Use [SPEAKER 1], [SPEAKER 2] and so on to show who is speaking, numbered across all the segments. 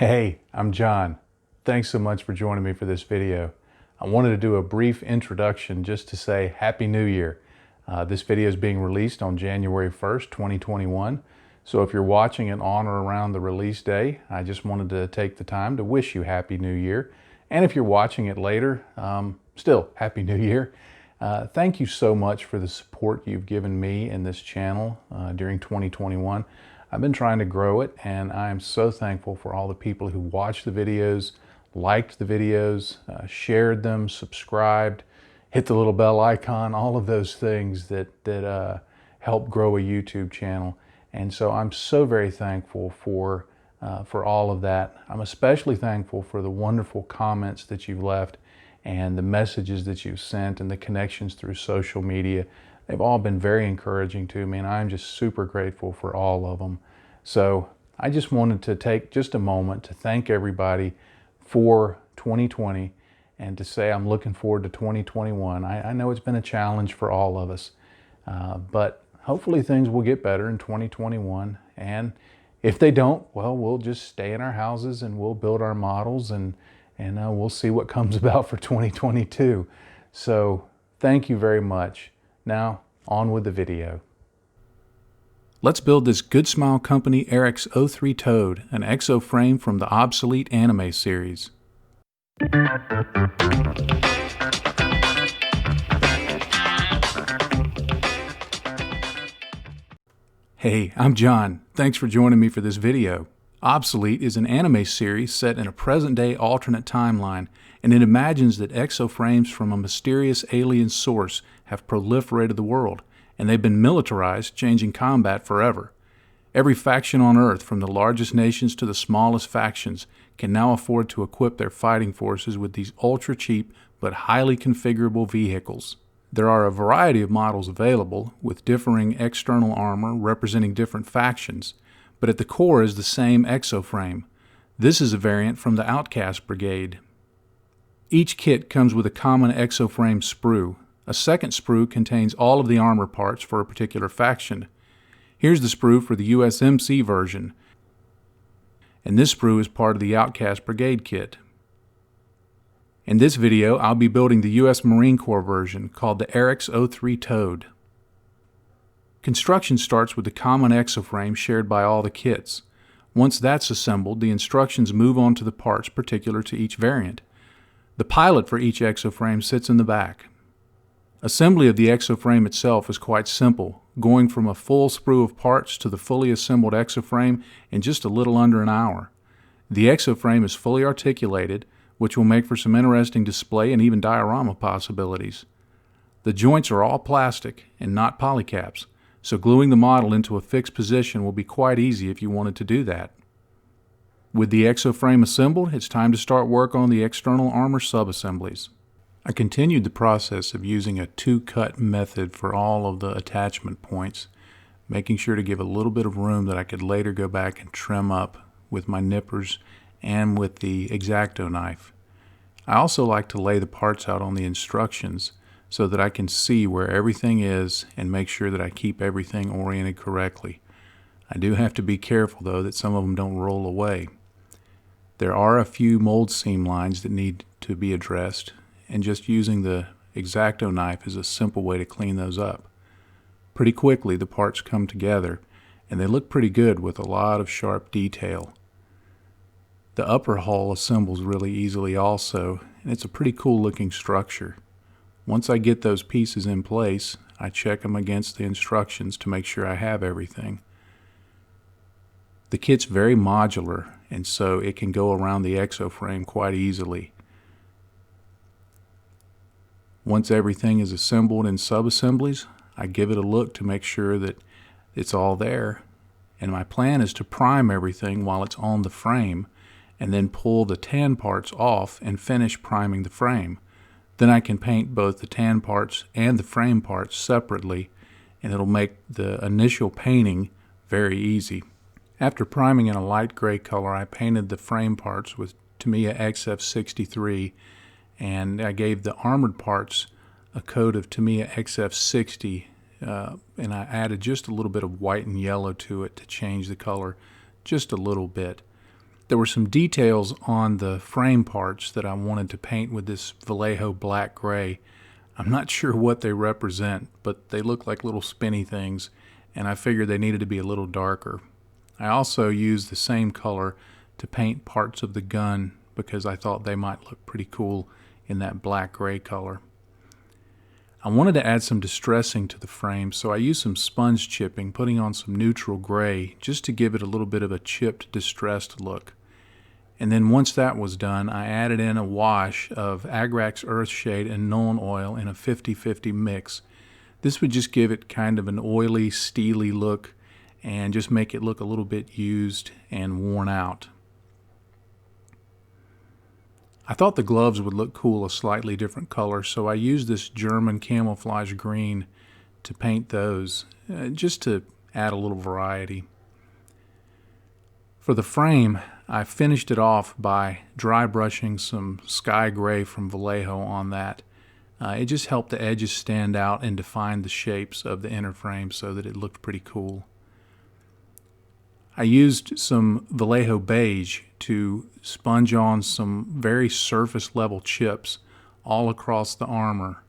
[SPEAKER 1] Hey, I'm John. Thanks so much for joining me for this video. I wanted to do a brief introduction just to say Happy New Year. This video is being released on January 1st, 2021. So if you're watching it on or around the release day, I just wanted to take the time to wish you Happy New Year. And if you're watching it later, still Happy New Year. Thank you so much for the support you've given me and this channel during 2021. I've been trying to grow it, and I am so thankful for all the people who watched the videos, liked the videos, shared them, subscribed, hit the little bell icon, all of those things that help grow a YouTube channel. And so I'm so very thankful for all of that. I'm especially thankful for the wonderful comments that you've left and the messages that you've sent and the connections through social media. They've all been very encouraging to me, and I'm just super grateful for all of them. So I just wanted to take just a moment to thank everybody for 2020 and to say I'm looking forward to 2021. I know it's been a challenge for all of us, but hopefully things will get better in 2021. And if they don't, well, we'll just stay in our houses and we'll build our models and we'll see what comes about for 2022. So thank you very much. Now, on with the video. Let's build this Good Smile Company Arex-03 Toad, an exoframe from the Obsolete anime series. Hey, I'm John. Thanks for joining me for this video. Obsolete is an anime series set in a present-day alternate timeline, and it imagines that exoframes from a mysterious alien source have proliferated the world, and they've been militarized, changing combat forever. Every faction on Earth, from the largest nations to the smallest factions, can now afford to equip their fighting forces with these ultra-cheap but highly configurable vehicles. There are a variety of models available, with differing external armor representing different factions, but at the core is the same exoframe. This is a variant from the Outcast Brigade. Each kit comes with a common exoframe sprue. A second sprue contains all of the armor parts for a particular faction. Here's the sprue for the USMC version, and this sprue is part of the Outcast Brigade kit. In this video, I'll be building the US Marine Corps version, called the Arex-03 Toad. Construction starts with the common exoframe shared by all the kits. Once that's assembled, the instructions move on to the parts particular to each variant. The pilot for each exoframe sits in the back. Assembly of the exoframe itself is quite simple, going from a full sprue of parts to the fully assembled exoframe in just a little under an hour. The exoframe is fully articulated, which will make for some interesting display and even diorama possibilities. The joints are all plastic and not polycaps, so gluing the model into a fixed position will be quite easy if you wanted to do that. With the exoframe assembled, it's time to start work on the external armor subassemblies. I continued the process of using a two-cut method for all of the attachment points, making sure to give a little bit of room that I could later go back and trim up with my nippers and with the X-Acto knife. I also like to lay the parts out on the instructions so that I can see where everything is and make sure that I keep everything oriented correctly. I do have to be careful though that some of them don't roll away. There are a few mold seam lines that need to be addressed, and just using the X-Acto knife is a simple way to clean those up. Pretty quickly the parts come together, and they look pretty good with a lot of sharp detail. The upper hull assembles really easily also, and it's a pretty cool looking structure. Once I get those pieces in place, I check them against the instructions to make sure I have everything. The kit's very modular, and so it can go around the exoframe quite easily. Once everything is assembled in subassemblies, I give it a look to make sure that it's all there, and my plan is to prime everything while it's on the frame, and then pull the tan parts off and finish priming the frame. Then I can paint both the tan parts and the frame parts separately, and it'll make the initial painting very easy. After priming in a light gray color, I painted the frame parts with Tamiya XF63, and I gave the armored parts a coat of Tamiya XF60, and I added just a little bit of white and yellow to it to change the color just a little bit. There were some details on the frame parts that I wanted to paint with this Vallejo black gray. I'm not sure what they represent, but they look like little spinny things, and I figured they needed to be a little darker. I also used the same color to paint parts of the gun because I thought they might look pretty cool in that black gray color. I wanted to add some distressing to the frame, so I used some sponge chipping, putting on some neutral gray just to give it a little bit of a chipped, distressed look. And then once that was done, I added in a wash of Arex Earthshade and Nuln Oil in a 50-50 mix. This would just give it kind of an oily, steely look and just make it look a little bit used and worn out. I thought the gloves would look cool a slightly different color, so I used this German camouflage green to paint those, just to add a little variety. For the frame, I finished it off by dry brushing some sky gray from Vallejo on that. It just helped the edges stand out and define the shapes of the inner frame so that it looked pretty cool. I used some Vallejo beige to sponge on some very surface level chips all across the armor.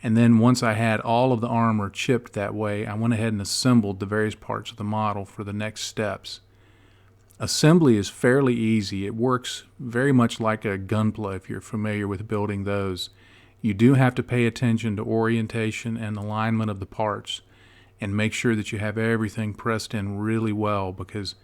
[SPEAKER 1] And then once I had all of the armor chipped that way, I went ahead and assembled the various parts of the model for the next steps. Assembly is fairly easy. It works very much like a gunpla if you're familiar with building those. You do have to pay attention to orientation and alignment of the parts and make sure that you have everything pressed in really well, because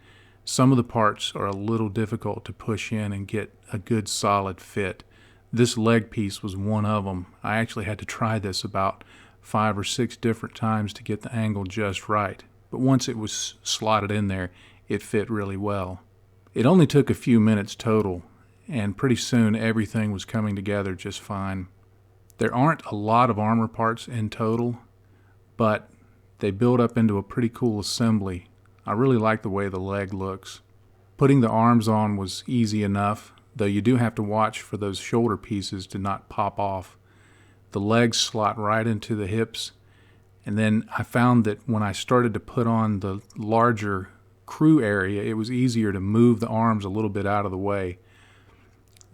[SPEAKER 1] some of the parts are a little difficult to push in and get a good solid fit. This leg piece was one of them. I actually had to try this about 5 or 6 different times to get the angle just right. But once it was slotted in there, it fit really well. It only took a few minutes total, and pretty soon everything was coming together just fine. There aren't a lot of armor parts in total, but they build up into a pretty cool assembly. I really like the way the leg looks. Putting the arms on was easy enough, though you do have to watch for those shoulder pieces to not pop off. The legs slot right into the hips, and then I found that when I started to put on the larger crew area, it was easier to move the arms a little bit out of the way.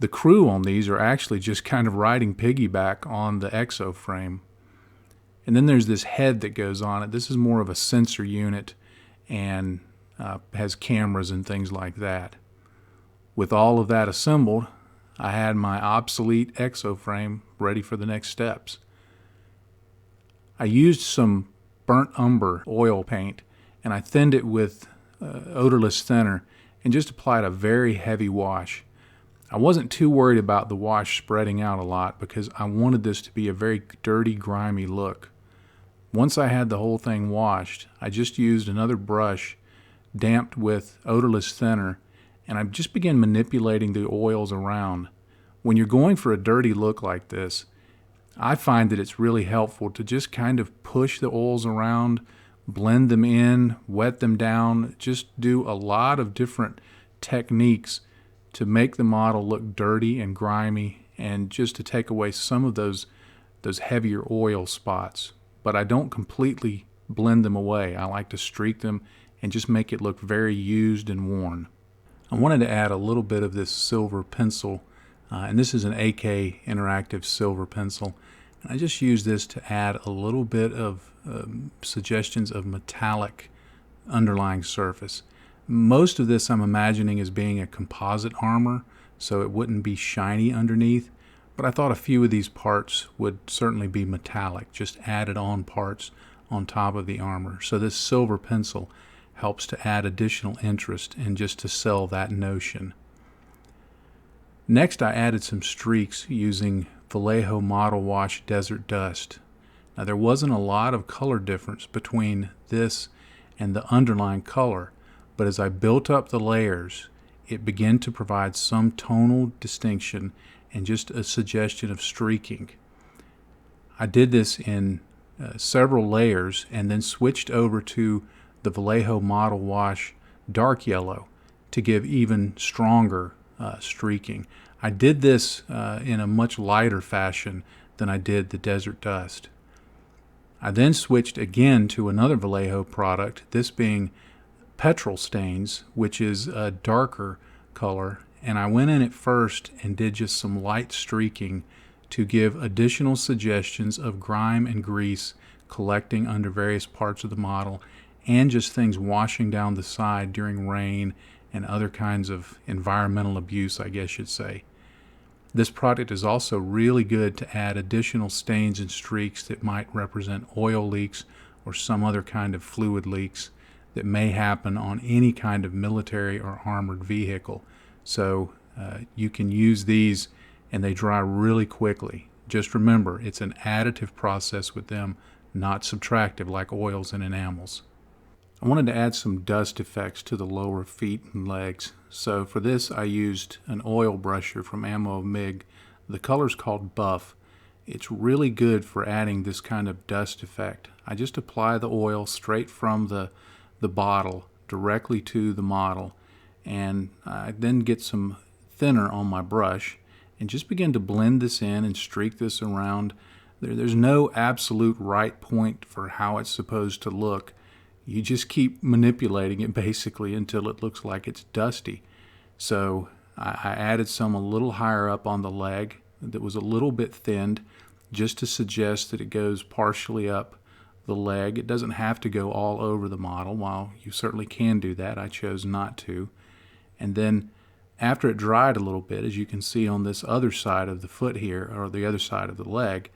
[SPEAKER 1] The crew on these are actually just kind of riding piggyback on the Exoframe. And then there's this head that goes on it. This is more of a sensor unit and has cameras and things like that. With all of that assembled, I had my Obsolete Exoframe ready for the next steps. I used some burnt umber oil paint, and I thinned it with odorless thinner and just applied a very heavy wash. I wasn't too worried about the wash spreading out a lot because I wanted this to be a very dirty, grimy look. Once I had the whole thing washed, I just used another brush damped with odorless thinner, and I just began manipulating the oils around. When you're going for a dirty look like this, I find that it's really helpful to just kind of push the oils around, blend them in, wet them down, just do a lot of different techniques to make the model look dirty and grimy and just to take away some of those heavier oil spots. But I don't completely blend them away. I like to streak them and just make it look very used and worn. I wanted to add a little bit of this silver pencil, and this is an AK interactive silver pencil. And I just use this to add a little bit of suggestions of metallic underlying surface. Most of this I'm imagining as being a composite armor, so it wouldn't be shiny underneath, but I thought a few of these parts would certainly be metallic, just added on parts on top of the armor. So this silver pencil helps to add additional interest and just to sell that notion. Next, I added some streaks using Vallejo Model Wash Desert Dust. Now, there wasn't a lot of color difference between this and the underlying color, but as I built up the layers, it began to provide some tonal distinction and just a suggestion of streaking. I did this in several layers and then switched over to the Vallejo Model Wash Dark Yellow to give even stronger streaking. I did this in a much lighter fashion than I did the Desert Dust. I then switched again to another Vallejo product, this being Petrol Stains, which is a darker color, and I went in at first and did just some light streaking to give additional suggestions of grime and grease collecting under various parts of the model, and just things washing down the side during rain and other kinds of environmental abuse, I guess you'd say. This product is also really good to add additional stains and streaks that might represent oil leaks or some other kind of fluid leaks that may happen on any kind of military or armored vehicle. So you can use these and they dry really quickly. Just remember, it's an additive process with them, not subtractive like oils and enamels. I wanted to add some dust effects to the lower feet and legs. So for this I used an oil brusher from Ammo MIG. The color's called Buff. It's really good for adding this kind of dust effect. I just apply the oil straight from the bottle directly to the model, and I then get some thinner on my brush and just begin to blend this in and streak this around. There's no absolute right point for how it's supposed to look. You just keep manipulating it basically until it looks like it's dusty. So I added some a little higher up on the leg that was a little bit thinned, just to suggest that it goes partially up the leg. It doesn't have to go all over the model. While you certainly can do that, I chose not to. And then after it dried a little bit, as you can see on this other side of the foot here, or the other side of the leg,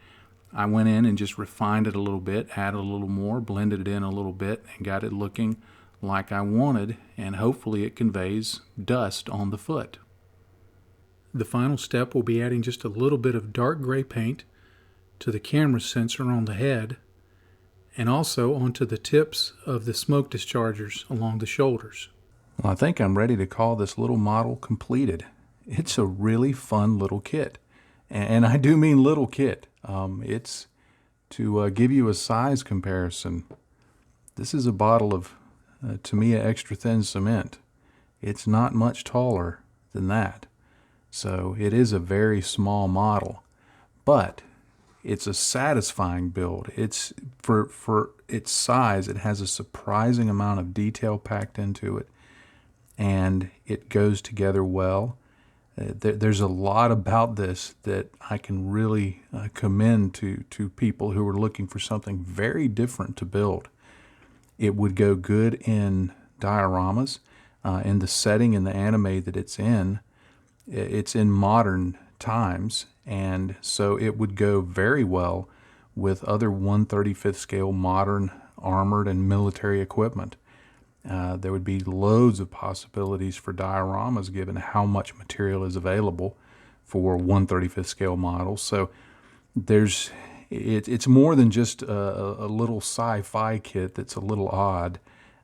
[SPEAKER 1] I went in and just refined it a little bit, added a little more, blended it in a little bit, and got it looking like I wanted, and hopefully it conveys dust on the foot. The final step will be adding just a little bit of dark gray paint to the camera sensor on the head, and also onto the tips of the smoke dischargers along the shoulders. Well, I think I'm ready to call this little model completed. It's a really fun little kit. And I do mean little kit. It's to give you a size comparison. This is a bottle of Tamiya extra thin cement. It's not much taller than that. So it is a very small model, but it's a satisfying build. It's for its size, it has a surprising amount of detail packed into it, and it goes together well. There's a lot about this that I can really commend to people who are looking for something very different to build. It would go good in dioramas, in the setting and the anime that it's in. It's in modern times, and so it would go very well with other 1/35th scale modern armored and military equipment. There would be loads of possibilities for dioramas given how much material is available for 1/35th scale models. So it's more than just a little sci-fi kit that's a little odd.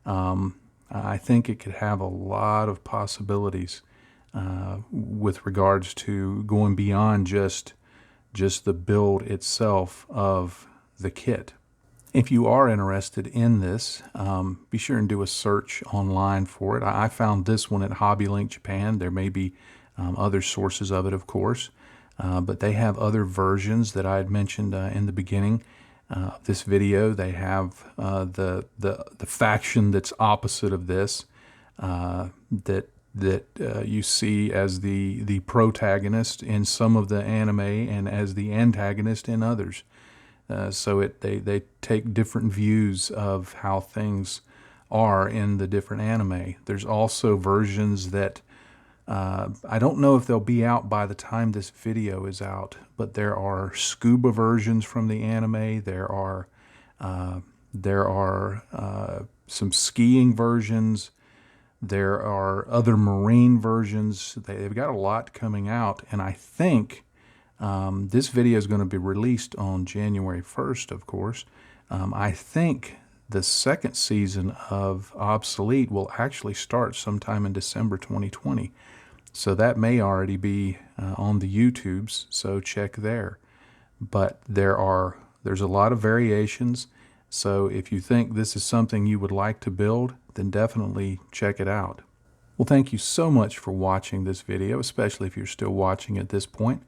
[SPEAKER 1] I think it could have a lot of possibilities with regards to going beyond just the build itself of the kit. If you are interested in this, be sure and do a search online for it. I found this one at HobbyLink Japan. There may be other sources of it, of course, but they have other versions that I had mentioned in the beginning of this video. They have the faction that's opposite of this, that you see as the protagonist in some of the anime and as the antagonist in others. So they take different views of how things are in the different anime. There's also versions that I don't know if they'll be out by the time this video is out, but there are scuba versions from the anime. There are some skiing versions. There are other marine versions. They've got a lot coming out, and I think this video is going to be released on January 1st, of course. I think the second season of Obsolete will actually start sometime in December 2020. So that may already be on the YouTubes, so check there. But there's a lot of variations, so if you think this is something you would like to build, then definitely check it out. Well, thank you so much for watching this video, especially if you're still watching at this point.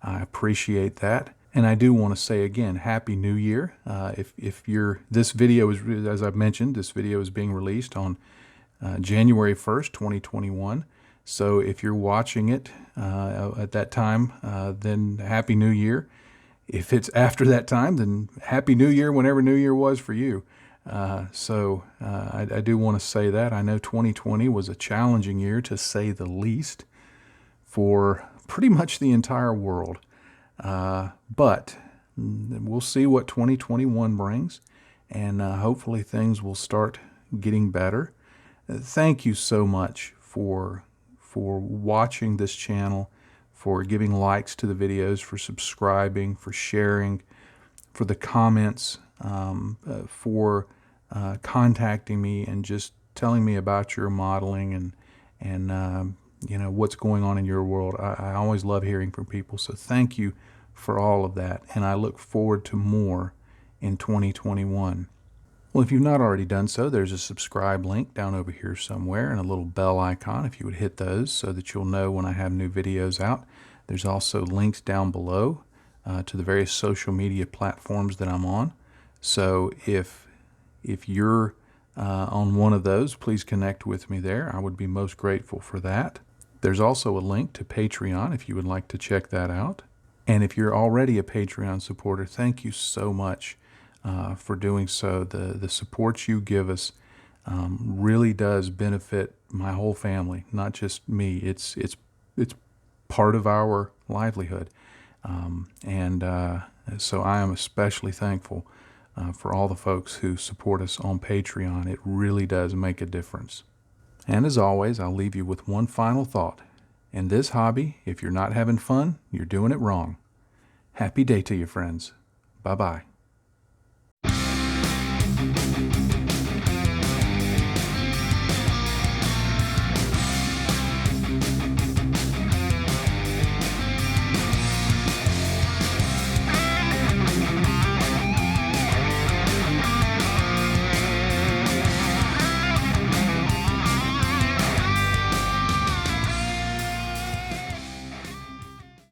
[SPEAKER 1] I appreciate that. And I do want to say again, Happy New Year. This video is, as I've mentioned, this video is being released on January 1st, 2021. So if you're watching it at that time, then Happy New Year. If it's after that time, then Happy New Year whenever New Year was for you. I do want to say that. I know 2020 was a challenging year, to say the least, for pretty much the entire world. But we'll see what 2021 brings, and hopefully things will start getting better. Thank you so much for watching this channel, for giving likes to the videos, for subscribing, for sharing, for the comments, for contacting me and just telling me about your modeling and you know, what's going on in your world. I always love hearing from people, so thank you for all of that, and I look forward to more in 2021. Well, if you've not already done so, there's a subscribe link down over here somewhere and a little bell icon if you would hit those so that you'll know when I have new videos out. There's also links down below to the various social media platforms that I'm on. So if you're on one of those, please connect with me there. I would be most grateful for that. There's also a link to Patreon if you would like to check that out. And if you're already a Patreon supporter, thank you so much for doing so. The support you give us really does benefit my whole family, not just me. It's part of our livelihood. So I am especially thankful for all the folks who support us on Patreon. It really does make a difference. And as always, I'll leave you with one final thought. In this hobby, if you're not having fun, you're doing it wrong. Happy day to you, friends. Bye-bye.